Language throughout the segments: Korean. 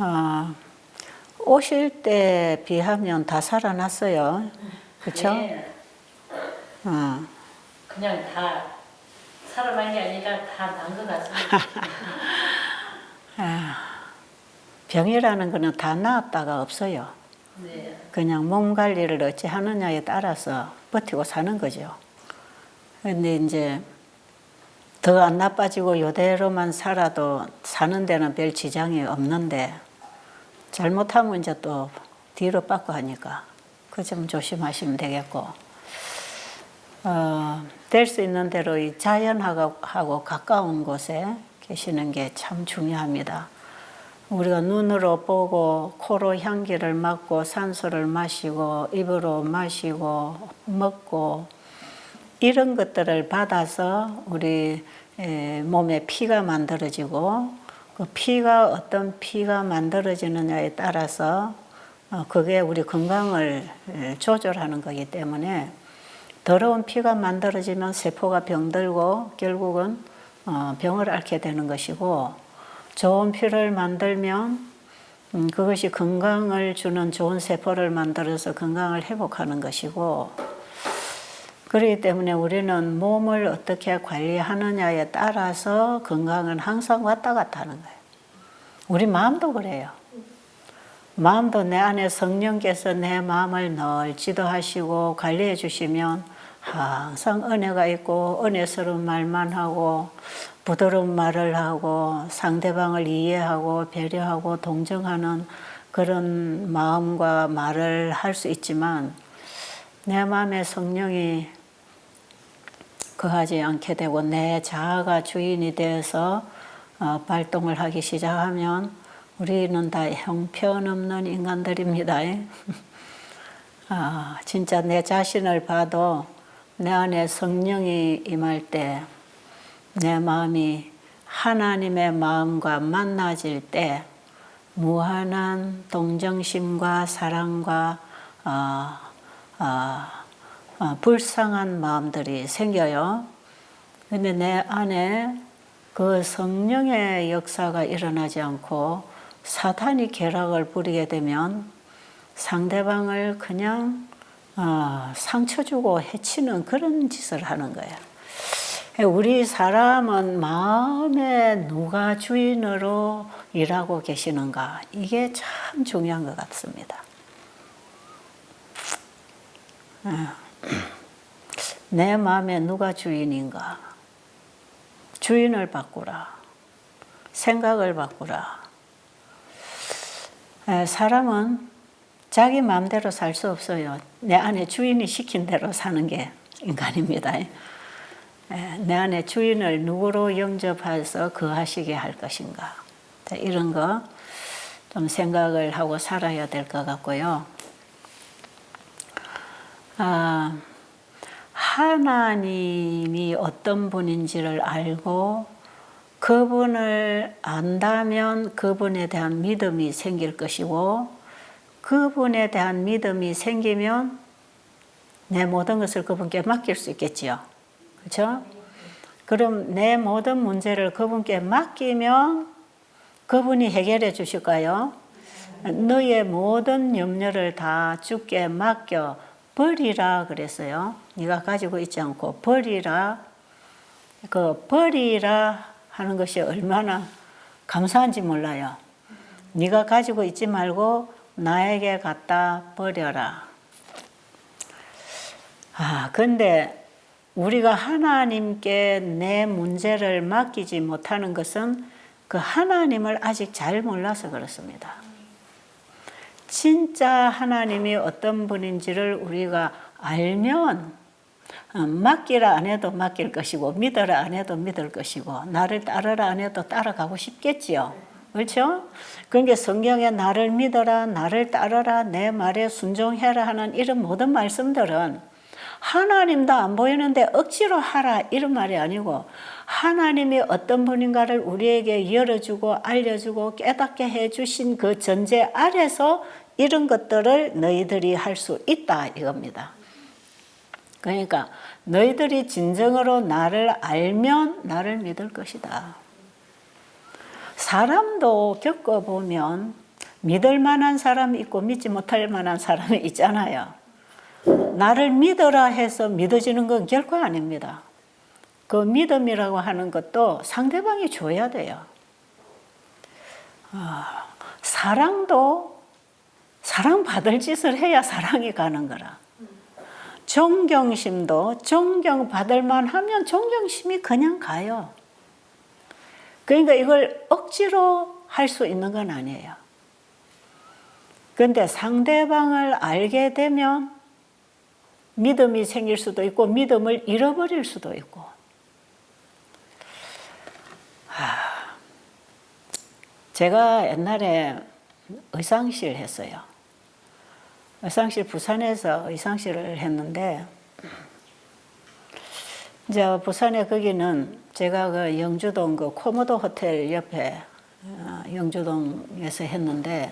아, 오실 때 비하면 다 살아났어요. 그렇죠? 네. 어. 그냥 다 살아난 게 아니라 다 난 것 같습니다. 병이라는 거는 다 나았다가 없어요. 네. 그냥 몸 관리를 어찌 하느냐에 따라서 버티고 사는 거죠. 근데 이제 더 안 나빠지고 이대로만 살아도 사는 데는 별 지장이 없는데 잘못하면 이제 또 뒤로 빠꾸 하니까 그 점 조심하시면 되겠고, 될 수 있는 대로 이 자연하고 가까운 곳에 계시는 게 참 중요합니다. 우리가 눈으로 보고 코로 향기를 맡고 산소를 마시고 입으로 마시고 먹고 이런 것들을 받아서 우리 몸에 피가 만들어지고, 그 피가 어떤 피가 만들어지느냐에 따라서 그게 우리 건강을 조절하는 거기 때문에, 더러운 피가 만들어지면 세포가 병들고 결국은 병을 앓게 되는 것이고, 좋은 피를 만들면 그것이 건강을 주는 좋은 세포를 만들어서 건강을 회복하는 것이고, 그렇기 때문에 우리는 몸을 어떻게 관리하느냐에 따라서 건강은 항상 왔다 갔다 하는 거예요. 우리 마음도 그래요. 마음도 내 안에 성령께서 내 마음을 늘 지도하시고 관리해 주시면 항상 은혜가 있고 은혜스러운 말만 하고 부드러운 말을 하고 상대방을 이해하고 배려하고 동정하는 그런 마음과 말을 할 수 있지만, 내 마음에 성령이 거하지 않게 되고 내 자아가 주인이 되어서 발동을 하기 시작하면 우리는 다 형편없는 인간들입니다. 진짜 내 자신을 봐도 내 안에 성령이 임할 때 내 마음이 하나님의 마음과 만나질 때 무한한 동정심과 사랑과 불쌍한 마음들이 생겨요. 근데 내 안에 그 성령의 역사가 일어나지 않고 사탄이 계략을 부리게 되면 상대방을 그냥 상처 주고 해치는 그런 짓을 하는 거예요. 우리 사람은 마음에 누가 주인으로 일하고 계시는가, 이게 참 중요한 것 같습니다. 내 마음에 누가 주인인가? 주인을 바꾸라. 생각을 바꾸라. 사람은 자기 마음대로 살 수 없어요. 내 안에 주인이 시킨 대로 사는 게 인간입니다. 내 안에 주인을 누구로 영접해서 거하시게 할 것인가? 이런 거 좀 생각을 하고 살아야 될 것 같고요. 하나님이 어떤 분인지를 알고 그분을 안다면 그분에 대한 믿음이 생길 것이고, 그분에 대한 믿음이 생기면 내 모든 것을 그분께 맡길 수 있겠지요. 그렇죠? 그럼 내 모든 문제를 그분께 맡기면 그분이 해결해 주실까요? 너의 모든 염려를 다 주께 맡겨 버리라 그랬어요. 네가 가지고 있지 않고 버리라. 그 버리라 하는 것이 얼마나 감사한지 몰라요. 네가 가지고 있지 말고 나에게 갖다 버려라. 근데 우리가 하나님께 내 문제를 맡기지 못하는 것은 그 하나님을 아직 잘 몰라서 그렇습니다. 진짜 하나님이 어떤 분인지를 우리가 알면 맡기라 안 해도 맡길 것이고 믿어라 안 해도 믿을 것이고 나를 따르라 안 해도 따라가고 싶겠지요. 그렇죠? 그러니까 성경에 나를 믿어라, 나를 따르라, 내 말에 순종해라 하는 이런 모든 말씀들은 하나님도 안 보이는데 억지로 하라 이런 말이 아니고, 하나님이 어떤 분인가를 우리에게 열어주고 알려주고 깨닫게 해주신 그 전제 아래서 이런 것들을 너희들이 할 수 있다 이겁니다. 그러니까 너희들이 진정으로 나를 알면 나를 믿을 것이다. 사람도 겪어보면 믿을 만한 사람이 있고 믿지 못할 만한 사람이 있잖아요. 나를 믿어라 해서 믿어지는 건 결코 아닙니다. 그 믿음이라고 하는 것도 상대방이 줘야 돼요. 사랑도 사랑받을 짓을 해야 사랑이 가는 거라. 존경심도 존경받을 만하면 존경심이 그냥 가요. 그러니까 이걸 억지로 할 수 있는 건 아니에요. 그런데 상대방을 알게 되면 믿음이 생길 수도 있고 믿음을 잃어버릴 수도 있고. 제가 옛날에 의상실 했어요. 의상실 부산에서 의상실을 했는데 이제 부산에 거기는 제가 그 영주동 그 코모도 호텔 옆에 영주동에서 했는데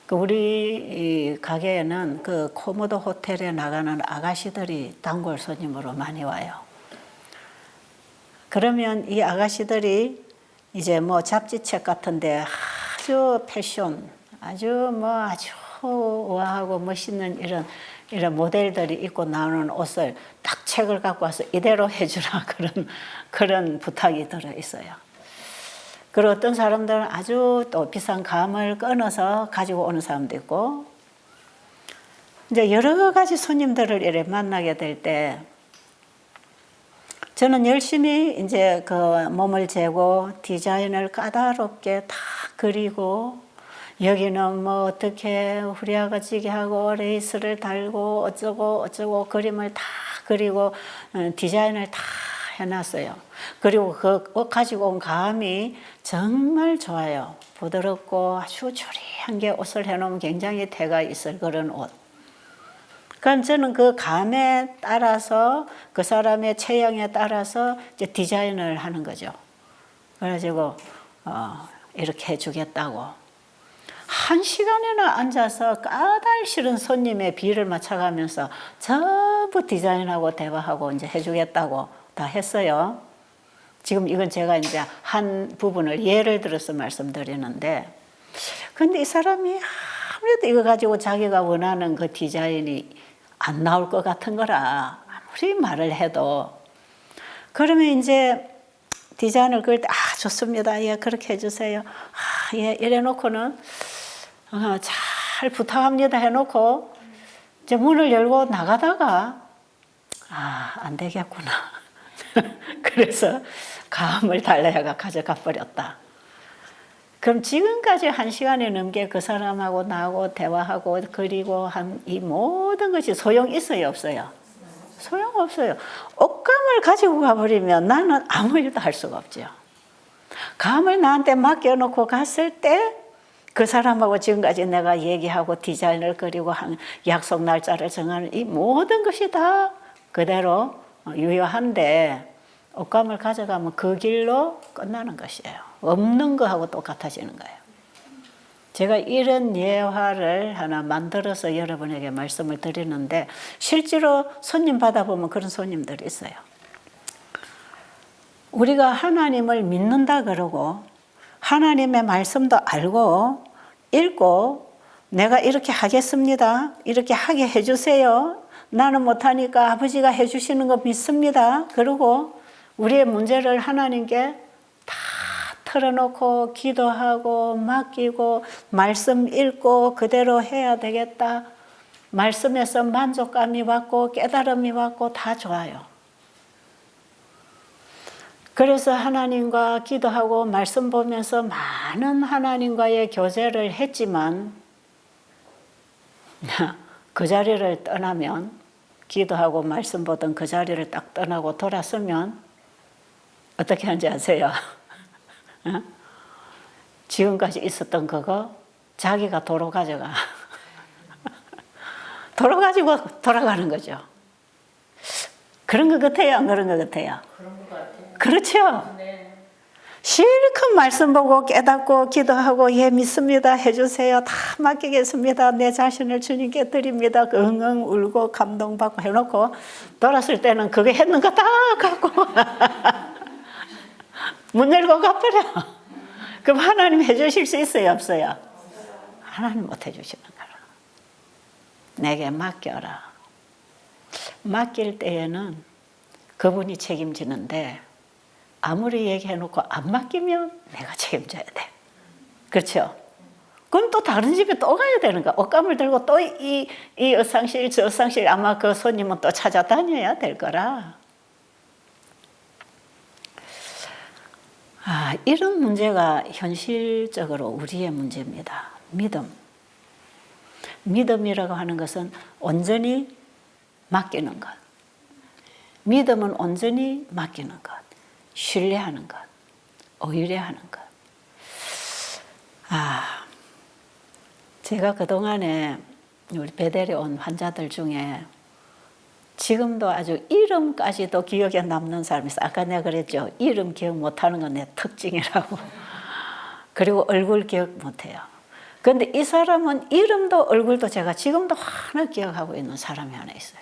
그 우리 가게에는 그 코모도 호텔에 나가는 아가씨들이 단골 손님으로 많이 와요. 그러면 이 아가씨들이 이제 뭐 잡지책 같은데 아주 패션, 아주 우아하고 멋있는 이런 모델들이 입고 나오는 옷을 딱 책을 갖고 와서 이대로 해주라 그런 부탁이 들어 있어요. 그리고 어떤 사람들은 아주 또 비싼 감을 끊어서 가지고 오는 사람도 있고, 이제 여러 가지 손님들을 이렇게 만나게 될 때, 저는 열심히 이제 그 몸을 재고 디자인을 까다롭게 다 그리고, 여기는 뭐 어떻게 후리아가지게 하고 레이스를 달고 어쩌고 그림을 다 그리고 디자인을 다 해놨어요. 그리고 그 옷 가지고 온 감이 정말 좋아요. 부드럽고 아주 조리한 게 옷을 해놓으면 굉장히 태가 있을 그런 옷. 그럼 저는 그 감에 따라서 그 사람의 체형에 따라서 이제 디자인을 하는 거죠. 그래가지고 이렇게 해주겠다고. 1시간이나 앉아서 까닭 싫은 손님의 비를 맞춰가면서 전부 디자인하고 대화하고 이제 해주겠다고 다 했어요. 지금 이건 제가 이제 한 부분을 예를 들어서 말씀드리는데, 근데 이 사람이 아무래도 이거 가지고 자기가 원하는 그 디자인이 안 나올 것 같은 거라 아무리 말을 해도. 그러면 이제 디자인을 그릴 때 좋습니다. 예, 그렇게 해주세요. 예, 이래 놓고는 잘 부탁합니다 해놓고 이제 문을 열고 나가다가 안 되겠구나. 그래서 감을 달래가 가져가 버렸다. 그럼 지금까지 1시간이 넘게 그 사람하고 나하고 대화하고 그리고 한 이 모든 것이 소용 있어요, 없어요? 소용없어요. 옷감을 가지고 가버리면 나는 아무 일도 할 수가 없죠. 감을 나한테 맡겨놓고 갔을 때 그 사람하고 지금까지 내가 얘기하고 디자인을 그리고 한 약속 날짜를 정하는 이 모든 것이 다 그대로 유효한데, 옷감을 가져가면 그 길로 끝나는 것이에요. 없는 거하고 똑같아지는 거예요. 제가 이런 예화를 하나 만들어서 여러분에게 말씀을 드리는데, 실제로 손님 받아보면 그런 손님들이 있어요. 우리가 하나님을 믿는다 그러고 하나님의 말씀도 알고 읽고 내가 이렇게 하겠습니다. 이렇게 하게 해주세요. 나는 못하니까 아버지가 해주시는 거 믿습니다. 그리고 우리의 문제를 하나님께 다 털어놓고 기도하고 맡기고 말씀 읽고 그대로 해야 되겠다. 말씀에서 만족감이 왔고 깨달음이 왔고 다 좋아요. 그래서 하나님과 기도하고 말씀 보면서 많은 하나님과의 교제를 했지만 그 자리를 떠나면, 기도하고 말씀 보던 그 자리를 딱 떠나고 돌아서면 어떻게 하는지 아세요? 지금까지 있었던 그거 자기가 도로 가져가. 도로 가지고 돌아가는 거죠. 그런 것 같아요? 안 그런 것 같아요? 그런 것 같아요. 그렇죠? 네. 실컷 말씀 보고 깨닫고 기도하고 예 믿습니다 해주세요. 다 맡기겠습니다. 내 자신을 주님께 드립니다. 응응 울고 감동받고 해놓고 돌았을 때는 그게 했는 거 다 갖고 문 열고 가버려. 그럼 하나님 해주실 수 있어요, 없어요? 하나님 못 해주시는 거라. 내게 맡겨라. 맡길 때에는 그분이 책임지는데 아무리 얘기해놓고 안 맡기면 내가 책임져야 돼. 그렇죠? 그럼 또 다른 집에 또 가야 되는 거야. 옷감을 들고 또 이 의상실 저 의상실 아마 그 손님은 또 찾아다녀야 될 거라. 이런 문제가 현실적으로 우리의 문제입니다. 믿음. 믿음이라고 하는 것은 온전히 맡기는 것. 믿음은 온전히 맡기는 것. 신뢰하는 것. 의뢰하는 것. 제가 그동안에 우리 베델에 온 환자들 중에 지금도 아주 이름까지도 기억에 남는 사람이 있어요. 아까 내가 그랬죠. 이름 기억 못하는 건 내 특징이라고. 그리고 얼굴 기억 못해요. 그런데 이 사람은 이름도 얼굴도 제가 지금도 하나 기억하고 있는 사람이 하나 있어요.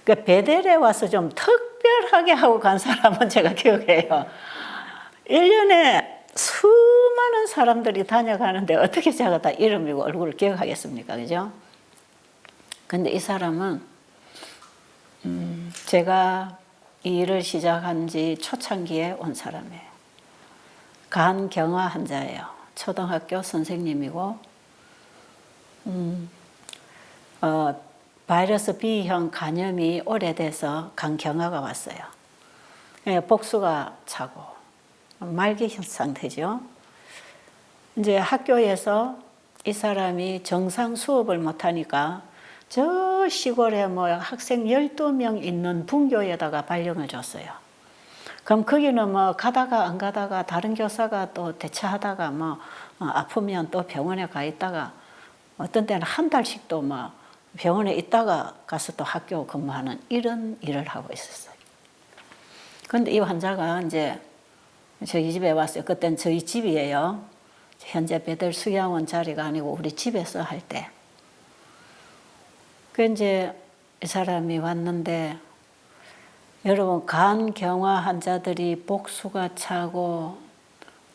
그 베델에 와서 좀 특별하게 하고 간 사람은 제가 기억해요. 1년에 수많은 사람들이 다녀가는데 어떻게 제가 다 이름이고 얼굴을 기억하겠습니까? 그죠? 근데 이 사람은 제가 이 일을 시작한 지 초창기에 온 사람이에요. 간경화 환자예요. 초등학교 선생님이고 바이러스 B형 간염이 오래돼서 간경화가 왔어요. 복수가 차고 말기 상태죠. 이제 학교에서 이 사람이 정상 수업을 못하니까 저 시골에 뭐 학생 12명 있는 분교에다가 발령을 줬어요. 그럼 거기는 뭐 가다가 안 가다가 다른 교사가 또 대처하다가 뭐 아프면 또 병원에 가 있다가 어떤 때는 한 달씩 또 뭐 병원에 있다가 가서 또 학교 근무하는 이런 일을 하고 있었어요. 그런데 이 환자가 이제 저희 집에 왔어요. 그때는 저희 집이에요. 현재 베델 수양원 자리가 아니고 우리 집에서 할 때. 그 이제 이 사람이 왔는데 여러분 간경화 환자들이 복수가 차고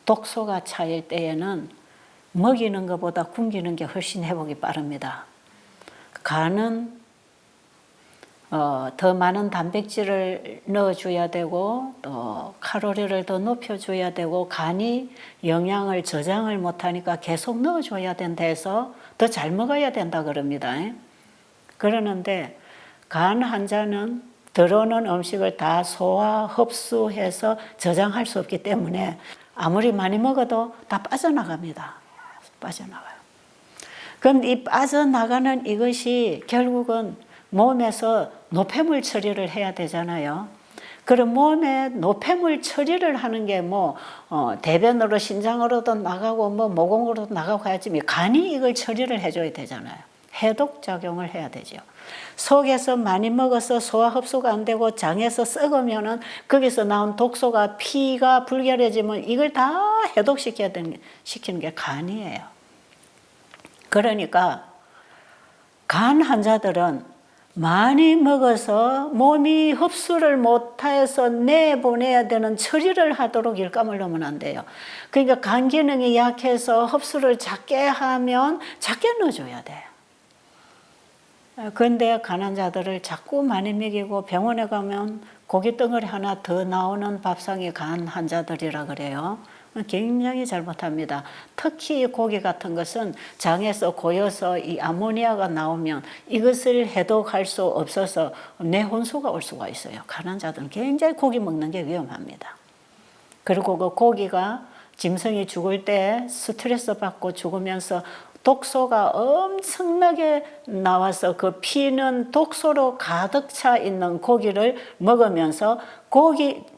독소가 차일 때에는 먹이는 것보다 굶기는 게 훨씬 회복이 빠릅니다. 간은 더 많은 단백질을 넣어줘야 되고 또 칼로리를 더 높여줘야 되고 간이 영양을 저장을 못하니까 계속 넣어줘야 된다 해서 더 잘 먹어야 된다 그럽니다. 그러는데 간 환자는 들어오는 음식을 다 소화, 흡수해서 저장할 수 없기 때문에 아무리 많이 먹어도 다 빠져나갑니다. 빠져나가요. 그런데 이 빠져나가는 이것이 결국은 몸에서 노폐물 처리를 해야 되잖아요. 그럼 몸에 노폐물 처리를 하는 게 뭐 대변으로 신장으로도 나가고 뭐 모공으로도 나가고 해야지 간이 이걸 처리를 해줘야 되잖아요. 해독 작용을 해야 되죠. 속에서 많이 먹어서 소화 흡수가 안 되고 장에서 썩으면은 거기서 나온 독소가 피가 불결해지면 이걸 다 시키는 게 간이에요. 그러니까 간 환자들은 많이 먹어서 몸이 흡수를 못해서 내보내야 되는 처리를 하도록 일감을 넣으면 안 돼요. 그러니까 간 기능이 약해서 흡수를 작게 하면 작게 넣어줘야 돼요. 그런데 간 환자들을 자꾸 많이 먹이고 병원에 가면 고기 덩어리 하나 더 나오는 밥상이 간 환자들이라 그래요. 굉장히 잘못합니다. 특히 고기 같은 것은 장에서 고여서 이 아모니아가 나오면 이것을 해독할 수 없어서 뇌혼수가 올 수가 있어요. 간 환자들은 굉장히 고기 먹는 게 위험합니다. 그리고 그 고기가 짐승이 죽을 때 스트레스 받고 죽으면서 독소가 엄청나게 나와서 그 피는 독소로 가득 차 있는 고기를 먹으면서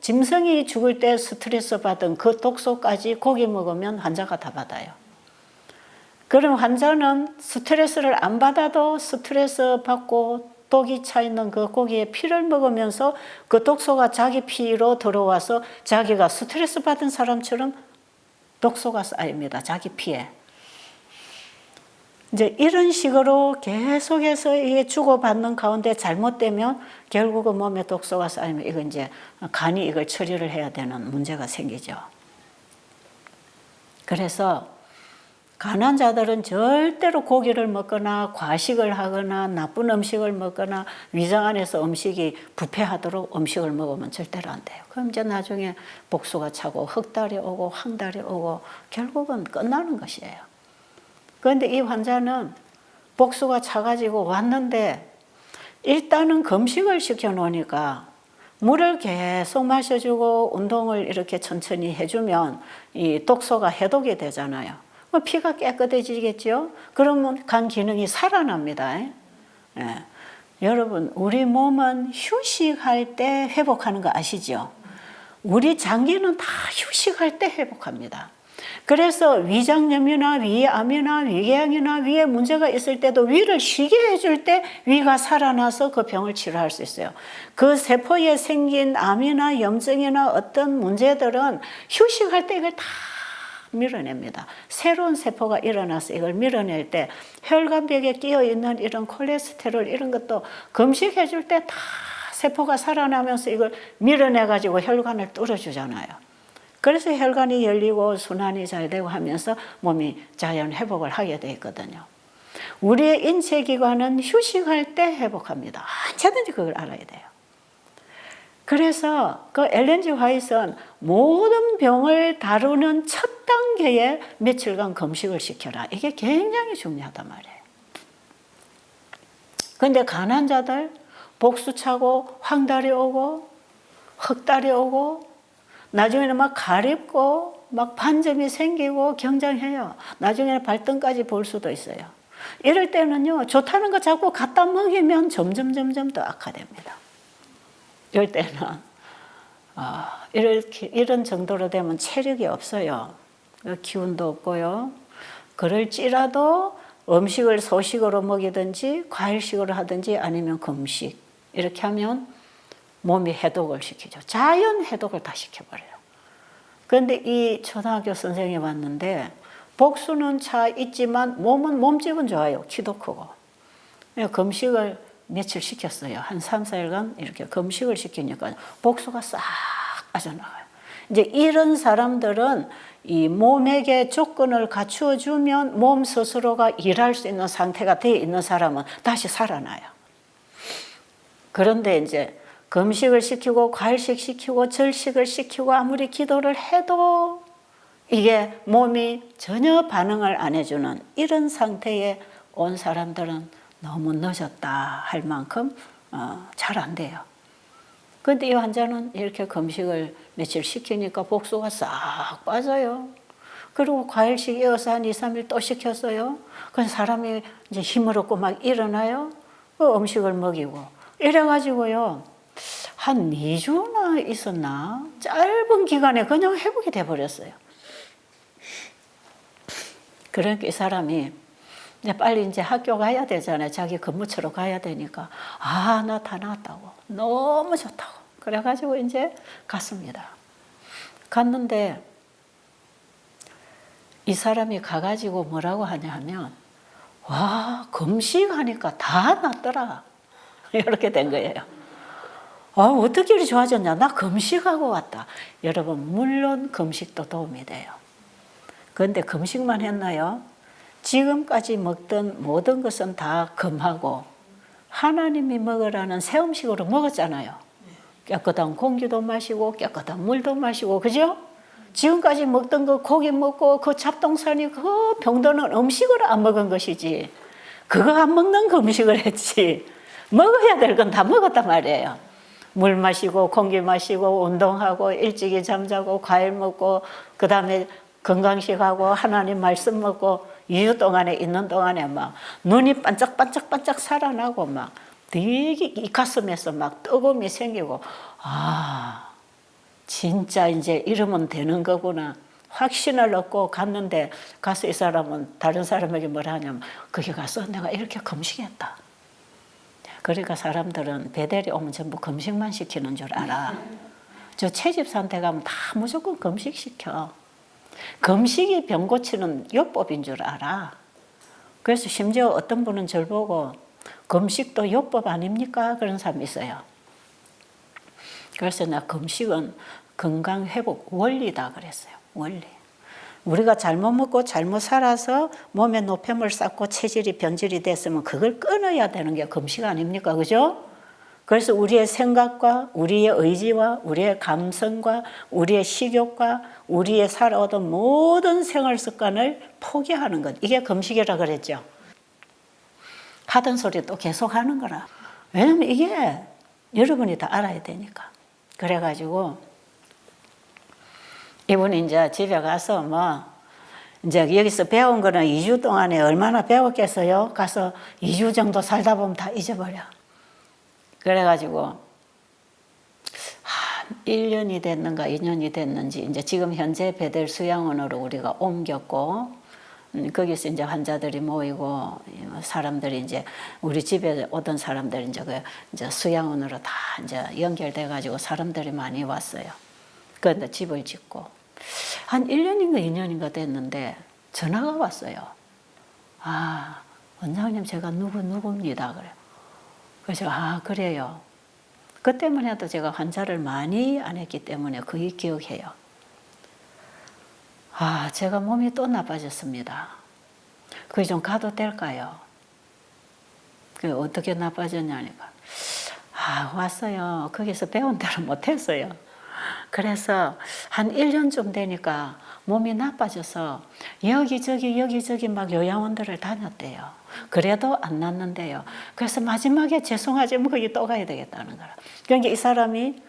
짐승이 죽을 때 스트레스 받은 그 독소까지 고기 먹으면 환자가 다 받아요. 그럼 환자는 스트레스를 안 받아도 스트레스 받고 독이 차 있는 그 고기의 피를 먹으면서 그 독소가 자기 피로 들어와서 자기가 스트레스 받은 사람처럼 독소가 쌓입니다. 자기 피에. 이제 이런 식으로 계속해서 이게 주고받는 가운데 잘못되면 결국은 몸에 독소가 쌓이면 이건 이제 간이 이걸 처리를 해야 되는 문제가 생기죠. 그래서 가난한 자들은 절대로 고기를 먹거나 과식을 하거나 나쁜 음식을 먹거나 위장 안에서 음식이 부패하도록 음식을 먹으면 절대로 안 돼요. 그럼 이제 나중에 복수가 차고 흑달이 오고 황달이 오고 결국은 끝나는 것이에요. 그런데 이 환자는 복수가 차가지고 왔는데 일단은 금식을 시켜놓으니까 물을 계속 마셔주고 운동을 이렇게 천천히 해주면 이 독소가 해독이 되잖아요. 피가 깨끗해지겠죠? 그러면 간 기능이 살아납니다. 예. 여러분, 우리 몸은 휴식할 때 회복하는 거 아시죠? 우리 장기는 다 휴식할 때 회복합니다. 그래서 위장염이나 위암이나 위궤양이나 위에 문제가 있을 때도 위를 쉬게 해줄 때 위가 살아나서 그 병을 치료할 수 있어요. 그 세포에 생긴 암이나 염증이나 어떤 문제들은 휴식할 때 이걸 다 밀어냅니다. 새로운 세포가 일어나서 이걸 밀어낼 때 혈관벽에 끼어있는 이런 콜레스테롤 이런 것도 금식해 줄 때 다 세포가 살아나면서 이걸 밀어내가지고 혈관을 뚫어주잖아요. 그래서 혈관이 열리고 순환이 잘 되고 하면서 몸이 자연 회복을 하게 돼 있거든요. 우리의 인체기관은 휴식할 때 회복합니다. 언제든지 그걸 알아야 돼요. 그래서 그 엘렌 G 화이트는 모든 병을 다루는 첫 단계에 며칠간 금식을 시켜라. 이게 굉장히 중요하단 말이에요. 그런데 가난한 자들 복수 차고 황달이 오고 흑달이 오고 나중에는 막 가렵고 막 반점이 생기고 경장해요. 나중에는 발등까지 볼 수도 있어요. 이럴 때는요, 좋다는 거 자꾸 갖다 먹이면 점점 더 악화됩니다. 이럴 때는 이런 정도로 되면 체력이 없어요. 기운도 없고요. 그럴지라도 음식을 소식으로 먹이든지 과일식으로 하든지 아니면 금식 이렇게 하면 몸이 해독을 시키죠. 자연 해독을 다 시켜버려요. 그런데 이 초등학교 선생님이 왔는데 복수는 차 있지만 몸집은 좋아요. 키도 크고. 금식을 며칠 시켰어요. 한 3, 4일간 이렇게 금식을 시키니까 복수가 싹 빠져나가요. 이제 이런 사람들은 이 몸에게 조건을 갖추어 주면 몸 스스로가 일할 수 있는 상태가 되어 있는 사람은 다시 살아나요. 그런데 이제 금식을 시키고 과일식 시키고 절식을 시키고 아무리 기도를 해도 이게 몸이 전혀 반응을 안 해주는 이런 상태에 온 사람들은 너무 늦었다 할 만큼 잘 안 돼요. 그런데 이 환자는 이렇게 금식을 며칠 시키니까 복수가 싹 빠져요. 그리고 과일식 이어서 한 2, 3일 또 시켰어요. 그래서 사람이 이제 힘을 얻고 막 일어나요. 그 음식을 먹이고. 이래가지고요. 한 2주나 있었나? 짧은 기간에 그냥 회복이 돼버렸어요. 그러니까 이 사람이 이제 빨리 이제 학교 가야 되잖아요. 자기 근무처로 가야 되니까. 나 다 나았다고. 너무 좋다고. 그래가지고 이제 갔습니다. 갔는데 이 사람이 가가지고 뭐라고 하냐 하면, 와, 금식하니까 다 낫더라. 이렇게 된 거예요. 어떻게 이렇게 좋아졌냐? 나 금식하고 왔다. 여러분, 물론 금식도 도움이 돼요. 그런데 금식만 했나요? 지금까지 먹던 모든 것은 다 금하고 하나님이 먹으라는 새 음식으로 먹었잖아요. 깨끗한 공기도 마시고 깨끗한 물도 마시고, 그죠? 지금까지 먹던 거 고기 먹고 그 잡동사니 그 병드는 음식을 안 먹은 것이지, 그거 안 먹는 금식을 했지. 먹어야 될 건 다 먹었단 말이에요. 물 마시고 공기 마시고 운동하고 일찍이 잠자고 과일 먹고 그 다음에 건강식하고 하나님 말씀 먹고 2주 동안에 있는 동안에 막 눈이 반짝반짝반짝 살아나고 막 되게 이 가슴에서 막 뜨거움이 생기고, 진짜 이제 이러면 되는 거구나 확신을 얻고 갔는데, 가서 이 사람은 다른 사람에게 뭐라 하냐면, 거기 가서 내가 이렇게 금식했다. 그러니까 사람들은 배달이 오면 전부 금식만 시키는 줄 알아. 저 채집산태 가면 다 무조건 금식 시켜. 금식이 병 고치는 요법인 줄 알아. 그래서 심지어 어떤 분은 저를 보고 금식도 요법 아닙니까? 그런 사람이 있어요. 그래서 나 금식은 건강 회복 원리다 그랬어요. 원리. 우리가 잘못 먹고 잘못 살아서 몸에 노폐물 쌓고 체질이 변질이 됐으면 그걸 끊어야 되는 게 금식 아닙니까? 그죠? 그래서 우리의 생각과 우리의 의지와 우리의 감성과 우리의 식욕과 우리의 살아오던 모든 생활 습관을 포기하는 것. 이게 금식이라 그랬죠. 하던 소리 또 계속 하는 거라. 왜냐면 이게 여러분이 다 알아야 되니까. 그래가지고 이분이 이제 집에 가서 뭐 이제 여기서 배운 거는 2주 동안에 얼마나 배웠겠어요? 가서 2주 정도 살다 보면 다 잊어버려. 그래가지고 한 1년이 됐는가 2년이 됐는지 이제 지금 현재 베델 수양원으로 우리가 옮겼고 거기서 이제 환자들이 모이고 사람들이 이제 우리 집에 오던 사람들이 이제 수양원으로 다 이제 연결돼 가지고 사람들이 많이 왔어요. 그런데 집을 짓고 한 1년인가 2년인가 됐는데 전화가 왔어요. 아, 원장님 제가 누구입니다. 그래. 그래서 아 그래요. 그 때문에도 제가 환자를 많이 안 했기 때문에 거의 기억해요. 아 제가 몸이 또 나빠졌습니다. 거기 좀 가도 될까요? 그 어떻게 나빠졌냐니까. 아 왔어요. 거기서 배운 대로 못했어요. 그래서 한 1년쯤 되니까 몸이 나빠져서 여기저기 막 요양원들을 다녔대요. 그래도 안 낫는데요. 그래서 마지막에 죄송하지만 거기 또 가야 되겠다는 거라. 그러니까 이 사람이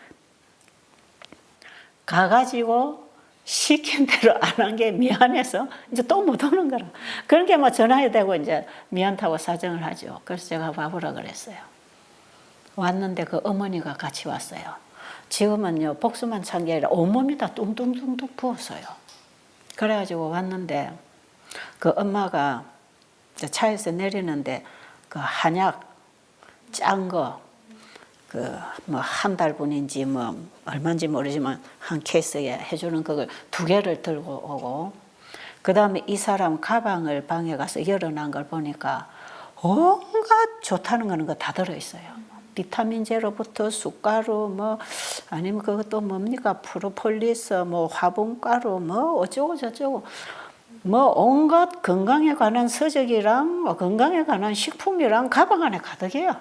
가가지고 시킨 대로 안 한 게 미안해서 이제 또 못 오는 거라. 그런 게 뭐 전화해 대고 이제 미안하다고 사정을 하죠. 그래서 제가 와보라 그랬어요. 왔는데 그 어머니가 같이 왔어요. 지금은요 복수만 찬 게 아니라 온몸이 다 뚱뚱뚱뚱 부었어요. 그래가지고 왔는데 그 엄마가 차에서 내리는데 그 한약 짠 거 그 뭐 한 달분인지 뭐 얼마인지 모르지만 한 케이스에 해주는 그걸 2개를 들고 오고 그 다음에 이 사람 가방을 방에 가서 열어놓은 걸 보니까 온갖 좋다는 거는 거 다 들어있어요. 비타민 제로부터 쑥가루 뭐 아니면 그것도 뭡니까 프로폴리스 뭐 화분가루 뭐 어쩌고 저쩌고 뭐 온갖 건강에 관한 서적이랑 뭐 건강에 관한 식품이랑 가방 안에 가득해요.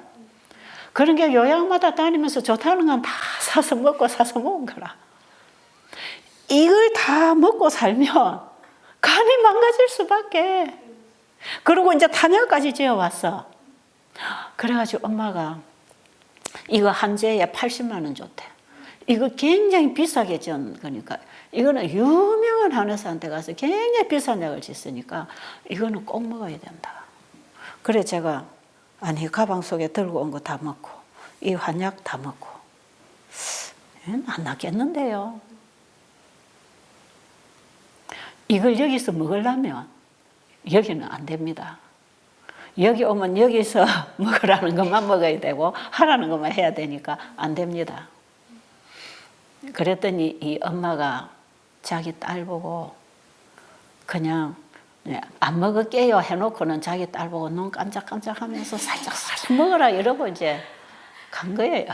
그런 게 요양마다 다니면서 좋다는 건 다 사서 먹은 거라. 이걸 다 먹고 살면 간이 망가질 수밖에. 그리고 이제 탄약까지 지어왔어. 그래가지고 엄마가 이거 한 재에 80만 원 줬대. 이거 굉장히 비싸게 지은 거니까 이거는 유명한 한의사한테 가서 굉장히 비싼 약을 짓으니까 이거는 꼭 먹어야 된다. 그래 제가 아니 가방 속에 들고 온 거 다 먹고 이 한약 다 먹고 안 낫겠는데요. 이걸 여기서 먹으려면 여기는 안 됩니다. 여기 오면 여기서 먹으라는 것만 먹어야 되고 하라는 것만 해야 되니까 안 됩니다. 그랬더니 이 엄마가 자기 딸 보고 그냥 안 먹을게요 해놓고는 자기 딸 보고 눈 깜짝깜짝 하면서 살짝 먹어라 이러고 이제 간 거예요.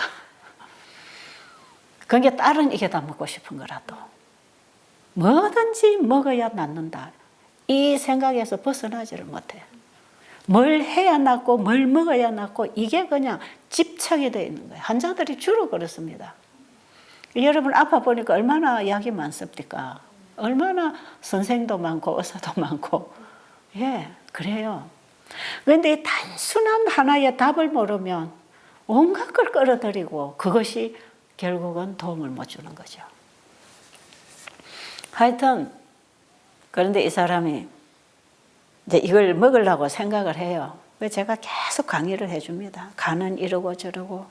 그게 딸은 이게 다 먹고 싶은 거라도 뭐든지 먹어야 낫는다. 이 생각에서 벗어나지를 못해. 뭘 해야 낫고 뭘 먹어야 낫고 이게 그냥 집착이 되어 있는 거예요. 환자들이 주로 그렇습니다. 여러분 아파 보니까 얼마나 약이 많습니까? 얼마나 선생도 많고 의사도 많고 예 그래요. 그런데 단순한 하나의 답을 모르면 온갖 걸 끌어들이고 그것이 결국은 도움을 못 주는 거죠. 하여튼 그런데 이 사람이 이제 이걸 먹으려고 생각을 해요. 제가 계속 강의를 해줍니다. 간은 이러고 저러고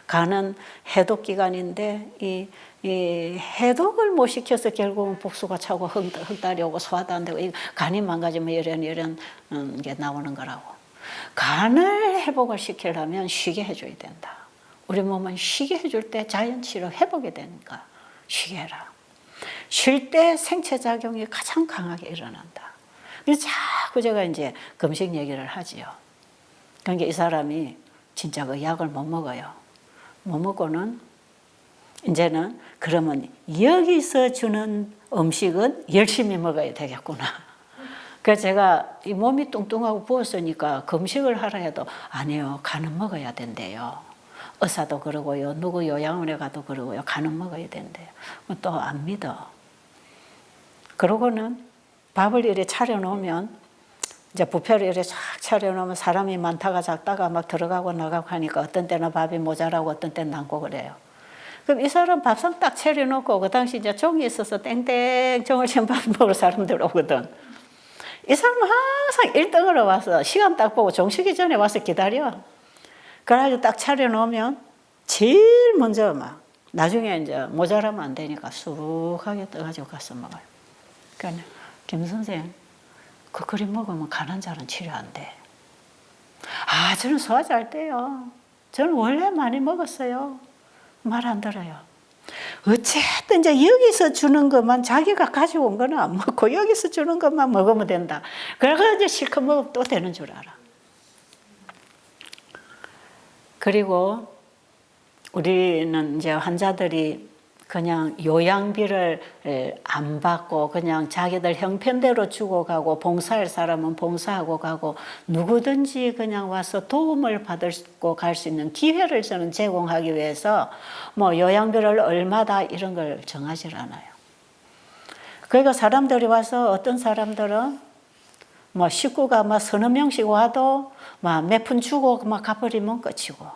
간은 해독 기관인데 이 해독을 못 시켜서 결국은 복수가 차고 흑달이 오고 소화도 안 되고 간이 망가지면 이런 게 나오는 거라고. 간을 회복을 시키려면 쉬게 해줘야 된다. 우리 몸은 쉬게 해줄 때 자연치료 회복이 되니까 쉬게 해라. 쉴 때 생체작용이 가장 강하게 일어난다. 그래서 자꾸 제가 이제 금식 얘기를 하지요. 그러니까 이 사람이 진짜 그 약을 못 먹어요. 못 먹고는 이제는 그러면 여기서 주는 음식은 열심히 먹어야 되겠구나. 그래서 제가 이 몸이 뚱뚱하고 부었으니까 금식을 하라 해도 아니요, 간은 먹어야 된대요. 의사도 그러고요, 누구 요양원에 가도 그러고요, 간은 먹어야 된대요. 또 안 믿어. 그러고는 밥을 이렇게 차려놓으면 이제 뷔페를 이렇게 쫙 차려놓으면 사람이 많다가 작다가 막 들어가고 나가고 하니까 어떤 때는 밥이 모자라고 어떤 때는 남고 그래요. 그럼 이 사람 밥상 딱 차려놓고 그 당시 이제 종이 있어서 땡땡 종을 chen 밥 먹을 사람들 오거든. 이 사람은 항상 1등으로 와서 시간 딱 보고 종식이 전에 와서 기다려. 그래가지고 딱 차려놓으면 제일 먼저 막 나중에 이제 모자라면 안 되니까 쑥하게 떠가지고 가서 먹어요. 그러니까 김 선생 그 그림 먹으면 간한 자는 치료 안 돼. 아, 저는 소화 잘 돼요. 저는 원래 많이 먹었어요. 말 안 들어요. 어쨌든 이제 여기서 주는 것만 자기가 가지고 온 거는 안 먹고 여기서 주는 것만 먹으면 된다. 그래서 이제 실컷 먹으면 또 되는 줄 알아. 그리고 우리는 이제 환자들이 그냥 요양비를 안 받고 그냥 자기들 형편대로 주고 가고 봉사할 사람은 봉사하고 가고 누구든지 그냥 와서 도움을 받고 갈 수 있는 기회를 저는 제공하기 위해서 뭐 요양비를 얼마다 이런 걸 정하지 않아요. 그러니까 사람들이 와서 어떤 사람들은 뭐 식구가 막 서너 명씩 와도 막 몇 푼 주고 막 갚아버리면 끝이고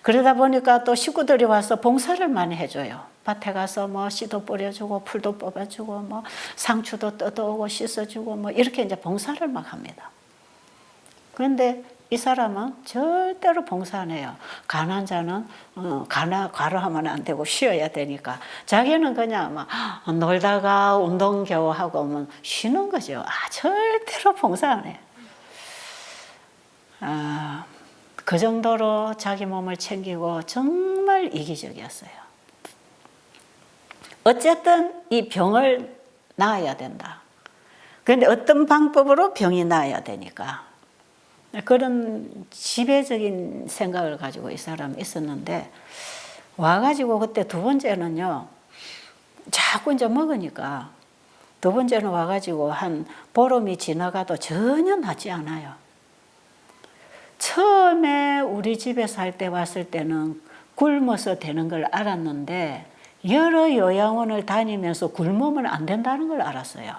그러다 보니까 또 식구들이 와서 봉사를 많이 해줘요. 밭에 가서 뭐 씨도 뿌려주고 풀도 뽑아주고 뭐 상추도 뜯어오고 씻어주고 뭐 이렇게 이제 봉사를 막 합니다. 그런데 이 사람은 절대로 봉사 안 해요. 가난 자는 과로하면 안 되고 쉬어야 되니까 자기는 그냥 막 놀다가 운동 겨우 하고 오면 쉬는 거죠. 절대로 봉사 안 해요. 그 정도로 자기 몸을 챙기고 정말 이기적이었어요. 어쨌든 이 병을 나아야 된다. 그런데 어떤 방법으로 병이 나아야 되니까 그런 지배적인 생각을 가지고 이 사람이 있었는데 와가지고 그때 두 번째는요. 자꾸 이제 먹으니까 두 번째는 와가지고 한 보름이 지나가도 전혀 낫지 않아요. 처음에 우리 집에 살 때 왔을 때는 굶어서 되는 걸 알았는데 여러 요양원을 다니면서 굶으면 안 된다는 걸 알았어요.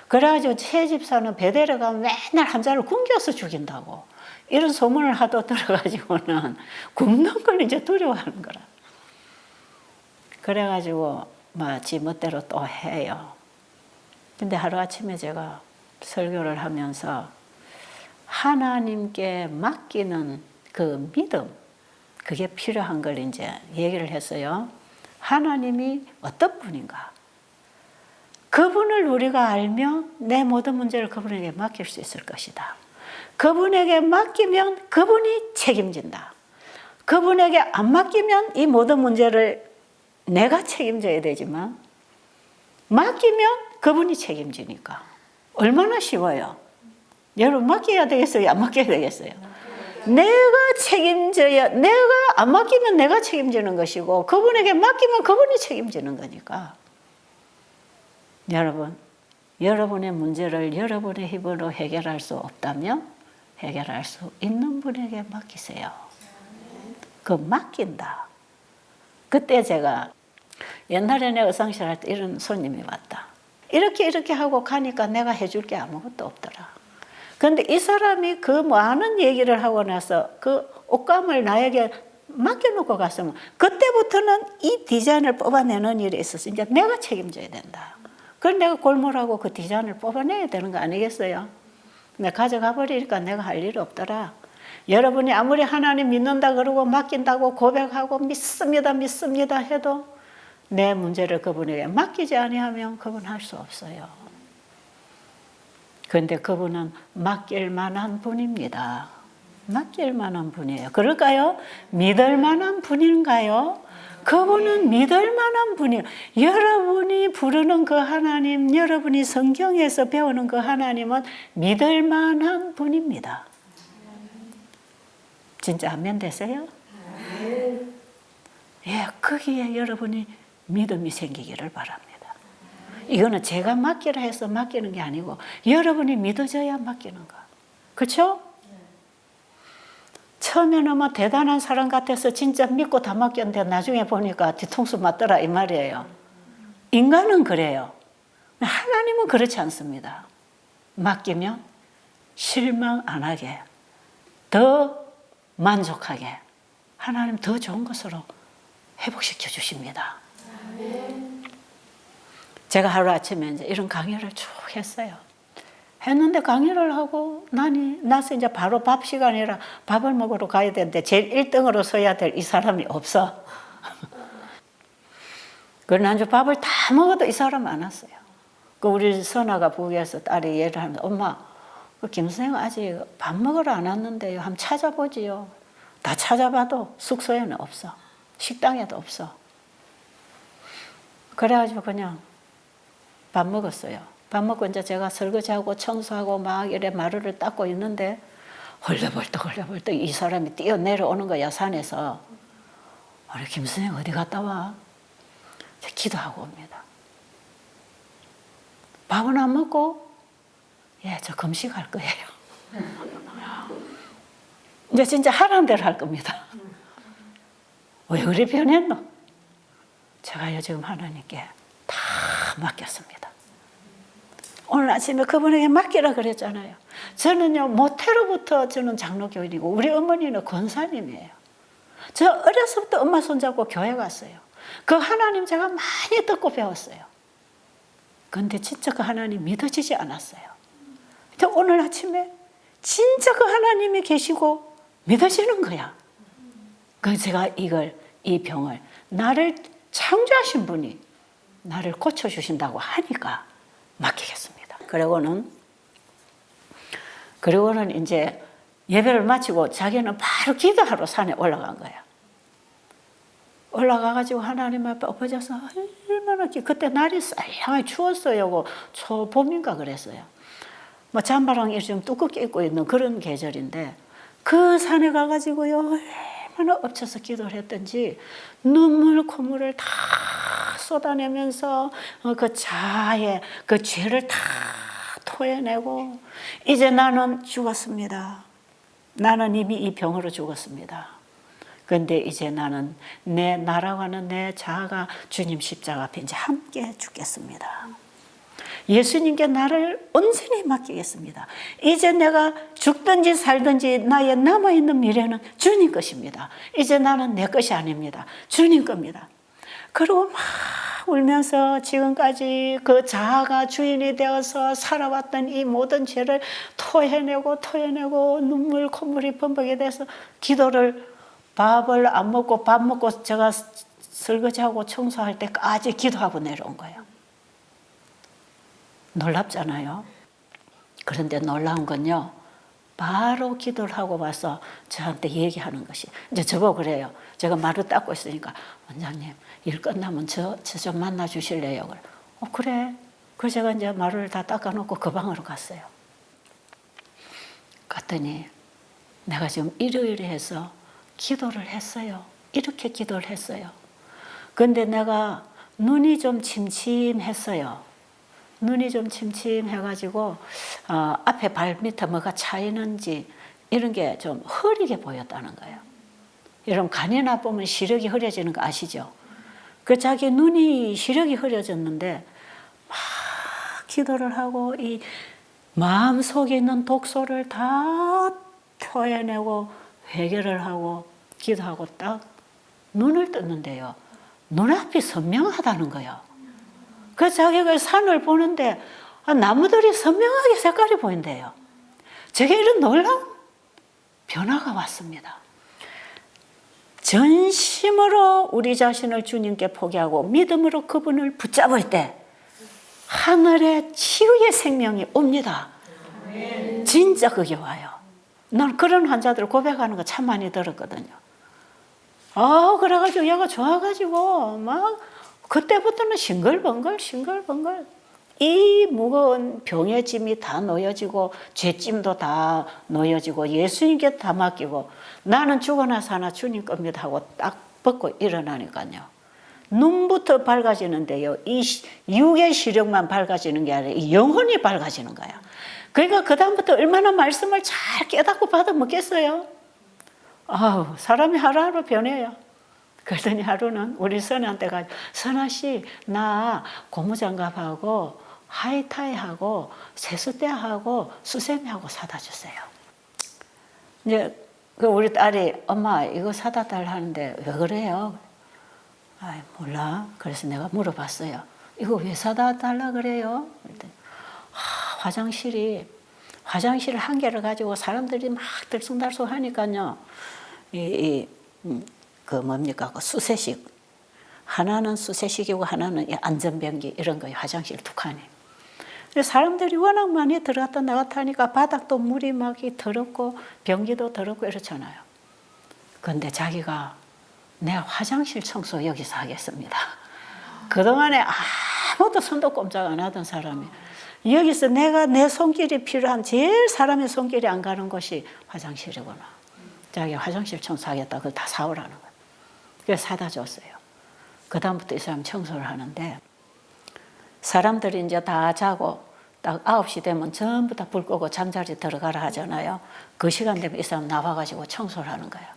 그래가지고 새 집사는 배달에 가면 맨날 환자를 굶겨서 죽인다고 이런 소문을 하도 들어가지고는 굶는 걸 이제 두려워하는 거라. 그래가지고 지 멋대로 또 해요. 근데 하루아침에 제가 설교를 하면서 하나님께 맡기는 그 믿음, 그게 필요한 걸 이제 얘기를 했어요. 하나님이 어떤 분인가? 그분을 우리가 알면 내 모든 문제를 그분에게 맡길 수 있을 것이다. 그분에게 맡기면 그분이 책임진다. 그분에게 안 맡기면 이 모든 문제를 내가 책임져야 되지만 맡기면 그분이 책임지니까 얼마나 쉬워요. 여러분 맡겨야 되겠어요? 안 맡겨야 되겠어요? 내가 책임져야, 내가 안 맡기면 내가 책임지는 것이고 그분에게 맡기면 그분이 책임지는 거니까 여러분, 여러분의 문제를 여러분의 힘으로 해결할 수 없다면 해결할 수 있는 분에게 맡기세요. 그 맡긴다. 그때 제가 옛날에 내가 의상실 할 때 이런 손님이 왔다. 이렇게 하고 가니까 내가 해줄 게 아무것도 없더라. 그런데 이 사람이 그 많은 얘기를 하고 나서 그 옷감을 나에게 맡겨놓고 갔으면 그때부터는 이 디자인을 뽑아내는 일이 있었어. 이제 내가 책임져야 된다. 그럼 내가 골몰하고 그 디자인을 뽑아내야 되는 거 아니겠어요? 내가 가져가 버리니까 내가 할 일이 없더라. 여러분이 아무리 하나님 믿는다 그러고 맡긴다고 고백하고 믿습니다 해도 내 문제를 그분에게 맡기지 아니하면 그분 할 수 없어요. 그런데 그분은 맡길 만한 분입니다. 맡길 만한 분이에요. 그럴까요? 믿을 만한 분인가요? 그분은 믿을 만한 분이에요. 여러분이 부르는 그 하나님, 여러분이 성경에서 배우는 그 하나님은 믿을 만한 분입니다. 진짜 아멘 되세요? 예, 거기에 여러분이 믿음이 생기기를 바랍니다. 이거는 제가 맡기라 해서 맡기는 게 아니고 여러분이 믿어져야 맡기는 거. 그렇죠? 처음에는 뭐 대단한 사람 같아서 진짜 믿고 다 맡겼는데 나중에 보니까 뒤통수 맞더라 이 말이에요. 인간은 그래요. 하나님은 그렇지 않습니다. 맡기면 실망 안 하게, 더 만족하게 하나님 더 좋은 것으로 회복시켜 주십니다. 제가 하루아침에 이제 이런 강의를 쭉 했어요. 했는데 강의를 하고 나서 이제 바로 밥 시간이라 밥을 먹으러 가야 되는데 제일 1등으로 서야 될 이 사람이 없어. 그래서 밥을 다 먹어도 이 사람 안 왔어요. 그 우리 선아가 부엌에서 딸이 얘를 하면서 엄마, 그 김선생 아직 밥 먹으러 안 왔는데요. 한번 찾아보지요. 다 찾아봐도 숙소에는 없어. 식당에도 없어. 그래가지고 그냥 밥 먹었어요. 밥 먹고 이제 제가 설거지하고 청소하고 막 이래 마루를 닦고 있는데 헐레벌떡 이 사람이 뛰어내려오는 거야, 산에서. 우리 김 선생 어디 갔다 와? 기도하고 옵니다. 밥은 안 먹고, 예, 저 금식할 거예요. 이제 진짜 하라는 대로 할 겁니다. 왜 그리 변했노? 제가요 지금 하나님께 다 맡겼습니다. 오늘 아침에 그분에게 맡기라 그랬잖아요. 저는요 모태로부터 저는 장로교인이고 우리 어머니는 권사님이에요. 저 어려서부터 엄마 손잡고 교회 갔어요. 그 하나님 제가 많이 듣고 배웠어요. 그런데 진짜 그 하나님 믿어지지 않았어요. 근데 오늘 아침에 진짜 그 하나님이 계시고 믿어지는 거야. 그래서 제가 이 병을 나를 창조하신 분이 나를 고쳐주신다고 하니까 맡기겠습니다. 그리고는 이제 예배를 마치고 자기는 바로 기도하러 산에 올라간 거야. 올라가가지고 하나님 앞에 엎어져서 얼마나 그때 날이 쌀향하게 추웠어요. 초봄인가 그랬어요. 뭐 잠바랑 좀 두껍게 입고 있는 그런 계절인데 그 산에 가가지고요 얼마나 엎쳐서 기도를 했던지 눈물 콧물을 다 쏟아내면서 그 자아의 그 죄를 다 토해내고 이제 나는 죽었습니다. 나는 이미 이 병으로 죽었습니다. 그런데 이제 나는 날아가는 내 자아가 주님 십자가 앞에 이제 함께 죽겠습니다. 예수님께 나를 온전히 맡기겠습니다. 이제 내가 죽든지 살든지 나의 남아있는 미래는 주님 것입니다. 이제 나는 내 것이 아닙니다. 주님 겁니다. 그리고 막 울면서 지금까지 그 자아가 주인이 되어서 살아왔던 이 모든 죄를 토해내고 눈물 콧물이 범벅이 돼서 기도를 밥을 안 먹고 밥 먹고 제가 설거지하고 청소할 때까지 기도하고 내려온 거예요. 놀랍잖아요. 그런데 놀라운 건요. 바로 기도를 하고 와서 저한테 얘기하는 것이 이제 저보고 그래요. 제가 마루 닦고 있으니까 원장님 일 끝나면 저 좀 만나 주실래요? 그래. 그래서 제가 이제 마루를 다 닦아놓고 그 방으로 갔어요. 갔더니 내가 지금 일요일에 해서 기도를 했어요. 이렇게 기도를 했어요. 그런데 내가 눈이 좀 침침했어요. 눈이 좀 침침해가지고 앞에 발 밑에 뭐가 차이는지 이런 게 좀 흐리게 보였다는 거예요. 여러분 간이 나쁘면 시력이 흐려지는 거 아시죠? 그 자기 눈이 시력이 흐려졌는데 막 기도를 하고 이 마음속에 있는 독소를 다 토해내고 회개를 하고 기도하고 딱 눈을 떴는데요. 눈앞이 선명하다는 거예요. 그 자기가 산을 보는데 나무들이 선명하게 색깔이 보인대요. 저게 이런 놀라운 변화가 왔습니다. 전심으로 우리 자신을 주님께 포기하고 믿음으로 그분을 붙잡을 때 하늘의 치유의 생명이 옵니다. 진짜 그게 와요. 난 그런 환자들 고백하는 거 참 많이 들었거든요. 그래가지고 얘가 좋아가지고 막 그때부터는 싱글벙글 이 무거운 병의 짐이 다 놓여지고 죄짐도 다 놓여지고 예수님께 다 맡기고 나는 죽어나서 하나 주님 겁니다 하고 딱 벗고 일어나니까요. 눈부터 밝아지는데요. 이 육의 시력만 밝아지는 게 아니라 이 영혼이 밝아지는 거야. 그러니까 그다음부터 얼마나 말씀을 잘 깨닫고 받아 먹겠어요. 아우, 사람이 하루하루 변해요. 그러더니 하루는 우리 선아한테 가지고 선아 씨, 나 고무장갑하고 하이타이하고 세수대하고 수세미하고 사다 주세요. 이제 그 우리 딸이 엄마 이거 사다 달라 하는데 왜 그래요? 아 몰라. 그래서 내가 물어봤어요. 이거 왜 사다 달라 그래요? 그랬더니 화장실 한 개를 가지고 사람들이 막 들쑥날쑥 하니까요. 그 뭡니까? 그 수세식. 하나는 수세식이고 하나는 안전변기 이런 거예요. 화장실 두 칸이. 사람들이 워낙 많이 들어갔다 나갔다 하니까 바닥도 물이 막 더럽고 변기도 더럽고 이렇잖아요. 그런데 자기가 내가 화장실 청소 여기서 하겠습니다. 그동안에 아무도 손도 꼼짝 안 하던 사람이 여기서 내가 내 손길이 필요한 제일 사람의 손길이 안 가는 곳이 화장실이구나. 자기가 화장실 청소하겠다. 그걸 다 사오라는 거예요. 그래서 사다 줬어요. 그 다음부터 이 사람 청소를 하는데 사람들이 이제 다 자고 딱 9시 되면 전부 다 불 끄고 잠자리 들어가라 하잖아요. 그 시간 되면 이 사람 나와가지고 청소를 하는 거예요.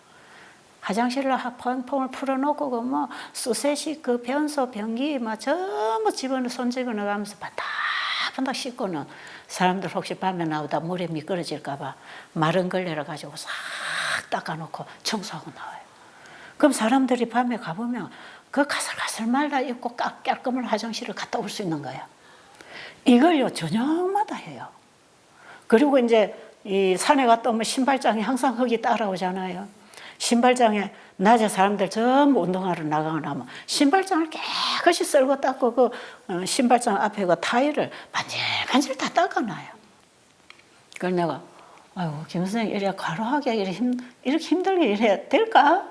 화장실을 펑펑을 풀어놓고 그 뭐 수세식 그 변소 변기 막 전부 손 집어넣어가면서 바닥바닥 씻고는 사람들 혹시 밤에 나오다 물에 미끄러질까봐 마른 걸레를 가지고 싹 닦아놓고 청소하고 나와요. 그럼 사람들이 밤에 가보면 그 가슬가슬 말라 입고 깔끔한 화장실을 갔다 올 수 있는 거예요. 이걸요 저녁마다 해요. 그리고 이제 이 산에 갔다 오면 신발장에 항상 흙이 따라오잖아요. 신발장에 낮에 사람들 전부 운동하러 나가고 나면 신발장을 깨끗이 썰고 닦고 그 신발장 앞에 그 타일을 반질반질 다 닦아놔요. 그래서 내가 아유 김 선생님 이래 과로하게 이렇게 힘들게 이래야 될까?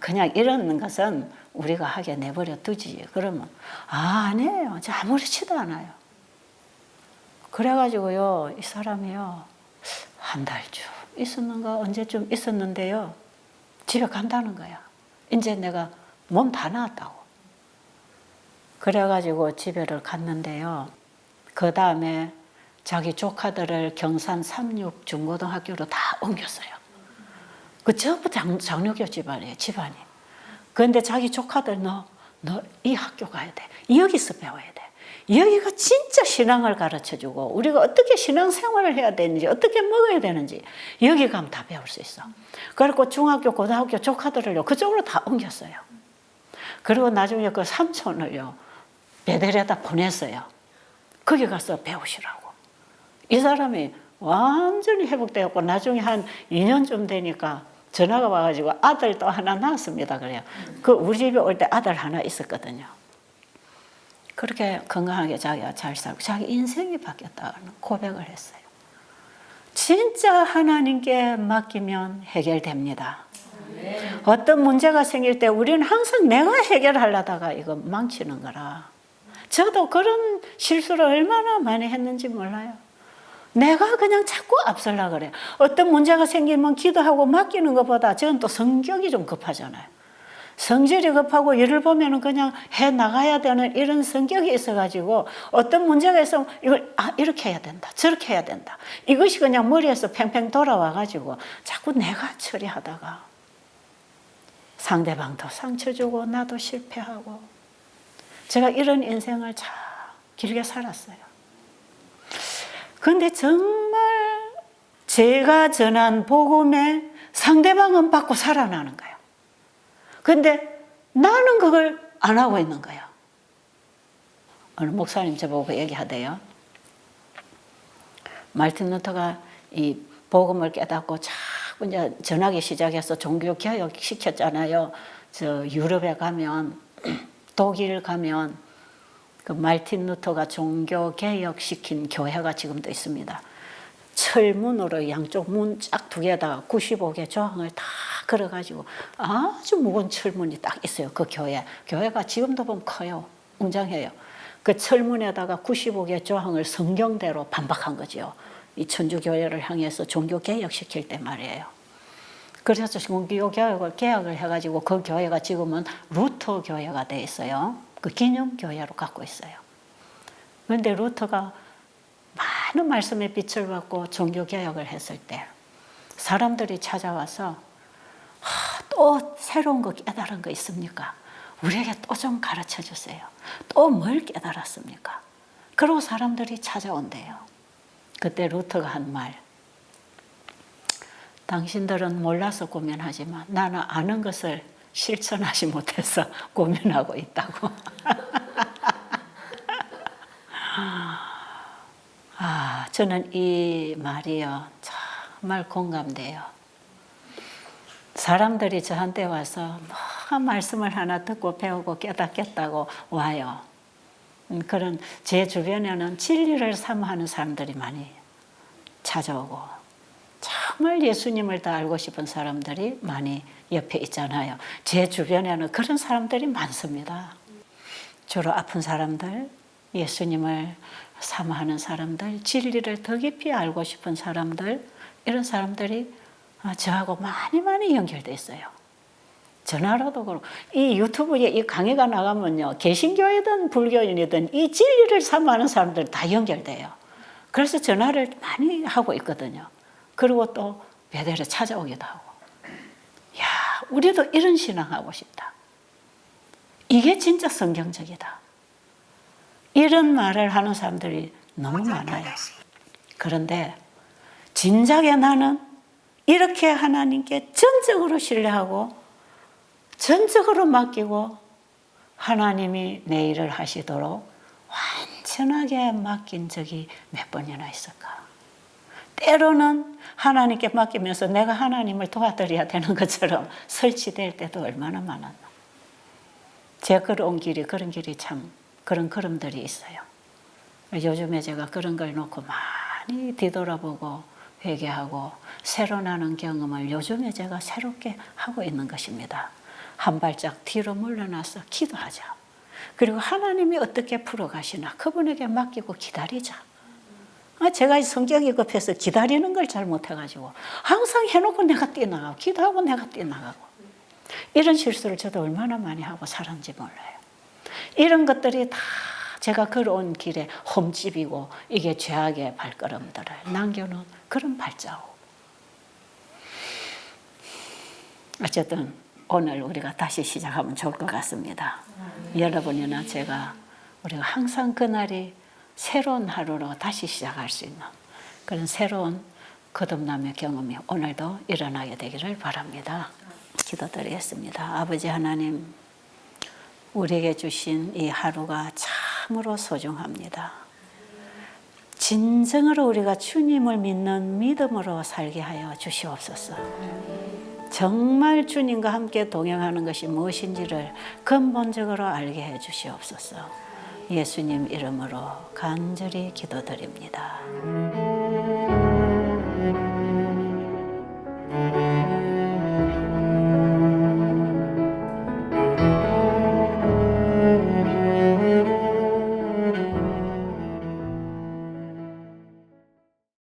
그냥 이런 것은 우리가 하게 내버려 두지. 그러면 아니에요. 저 아무렇지도 않아요. 그래가지고요 이 사람이요 한 달쯤 있었는가 언제쯤 있었는데요 집에 간다는 거야. 이제 내가 몸 다 나았다고. 그래가지고 집에를 갔는데요. 그 다음에 자기 조카들을 경산 삼육 중고등학교로 다 옮겼어요. 그 전부 장로교 집안이에요. 집안이. 그런데 자기 조카들 너 이 학교 가야 돼. 여기서 배워야 돼. 여기가 진짜 신앙을 가르쳐주고 우리가 어떻게 신앙생활을 해야 되는지 어떻게 먹어야 되는지 여기 가면 다 배울 수 있어. 그리고 중학교 고등학교 조카들을요 그쪽으로 다 옮겼어요. 그리고 나중에 그 삼촌을요 베델에다 보냈어요. 거기 가서 배우시라고. 이 사람이 완전히 회복되었고 나중에 한 2년쯤 되니까 전화가 와가지고 아들 또 하나 낳았습니다. 그래요. 그 우리 집에 올 때 아들 하나 있었거든요. 그렇게 건강하게 자기가 잘 살고 자기 인생이 바뀌었다는 고백을 했어요. 진짜 하나님께 맡기면 해결됩니다. 어떤 문제가 생길 때 우리는 항상 내가 해결하려다가 이거 망치는 거라. 저도 그런 실수를 얼마나 많이 했는지 몰라요. 내가 그냥 자꾸 앞서려고 그래요. 어떤 문제가 생기면 기도하고 맡기는 것보다 저는 또 성격이 좀 급하잖아요. 성질이 급하고 일을 보면은 그냥 해 나가야 되는 이런 성격이 있어가지고 어떤 문제가 있으면 이걸 이렇게 해야 된다 저렇게 해야 된다 이것이 그냥 머리에서 팽팽 돌아와가지고 자꾸 내가 처리하다가 상대방도 상처 주고 나도 실패하고 제가 이런 인생을 참 길게 살았어요. 그런데 정말 제가 전한 복음에 상대방은 받고 살아나는 거예요. 근데 나는 그걸 안 하고 있는 거야. 어느 목사님 저보고 얘기하대요. 말틴 루터가 이 복음을 깨닫고 자꾸 이제 전하기 시작해서 종교 개혁 시켰잖아요. 저 유럽에 가면 독일 가면 그 말틴 루터가 종교 개혁 시킨 교회가 지금도 있습니다. 철문으로 양쪽 문 쫙 두 개에다가 95개 조항을 다 걸어가지고 아주 무거운 철문이 딱 있어요. 그 교회. 교회가 지금도 보면 커요. 웅장해요. 그 철문에다가 95개 조항을 성경대로 반박한 거죠. 이 천주교회를 향해서 종교 개혁시킬 때 말이에요. 그래서 종교 교육을 개혁을 해가지고 그 교회가 지금은 루터 교회가 돼 있어요. 그 기념 교회로 갖고 있어요. 그런데 루터가 많은 말씀의 빛을 받고 종교 개혁을 했을 때 사람들이 찾아와서 또 새로운 거 깨달은 거 있습니까? 우리에게 또 좀 가르쳐 주세요. 또 뭘 깨달았습니까? 그러고 사람들이 찾아온대요. 그때 루터가 한 말. 당신들은 몰라서 고민하지만 나는 아는 것을 실천하지 못해서 고민하고 있다고. 저는 이 말이요. 정말 공감돼요. 사람들이 저한테 와서 말씀을 하나 듣고 배우고 깨닫겠다고 와요. 그런 제 주변에는 진리를 사모하는 사람들이 많이 찾아오고 정말 예수님을 더 알고 싶은 사람들이 많이 옆에 있잖아요. 제 주변에는 그런 사람들이 많습니다. 주로 아픈 사람들, 예수님을 사모하는 사람들, 진리를 더 깊이 알고 싶은 사람들, 이런 사람들이 저하고 많이 연결돼 있어요. 전화로도 그렇고 이 유튜브에 이 강의가 나가면요, 개신교이든 불교인이든 이 진리를 사모하는 사람들 다 연결돼요. 그래서 전화를 많이 하고 있거든요. 그리고 또 베델에 찾아오기도 하고, 야, 우리도 이런 신앙하고 싶다. 이게 진짜 성경적이다. 이런 말을 하는 사람들이 너무 많아요. 그런데 진작에 나는 이렇게 하나님께 전적으로 신뢰하고 전적으로 맡기고 하나님이 내 일을 하시도록 완전하게 맡긴 적이 몇 번이나 있을까? 때로는 하나님께 맡기면서 내가 하나님을 도와드려야 되는 것처럼 설치될 때도 얼마나 많았나. 제가 걸어온 길이 그런 길이 참 그런 걸음들이 있어요. 요즘에 제가 그런 걸 놓고 많이 뒤돌아보고 회개하고 새로 나는 경험을 요즘에 제가 새롭게 하고 있는 것입니다. 한 발짝 뒤로 물러나서 기도하자. 그리고 하나님이 어떻게 풀어가시나 그분에게 맡기고 기다리자. 제가 성격이 급해서 기다리는 걸 잘 못해가지고 항상 해놓고 내가 뛰어나가고 기도하고 내가 뛰어나가고 이런 실수를 저도 얼마나 많이 하고 살았는지 몰라요. 이런 것들이 다 제가 걸어온 길에 홈집이고 이게 죄악의 발걸음들을 남겨놓은 그런 발자국. 어쨌든 오늘 우리가 다시 시작하면 좋을 것 같습니다. 여러분이나 제가 우리가 항상 그날이 새로운 하루로 다시 시작할 수 있는 그런 새로운 거듭남의 경험이 오늘도 일어나게 되기를 바랍니다. 기도드리겠습니다. 아버지 하나님, 우리에게 주신 이 하루가 참으로 소중합니다. 진정으로 우리가 주님을 믿는 믿음으로 살게 하여 주시옵소서. 정말 주님과 함께 동행하는 것이 무엇인지를 근본적으로 알게 해 주시옵소서. 예수님 이름으로 간절히 기도드립니다.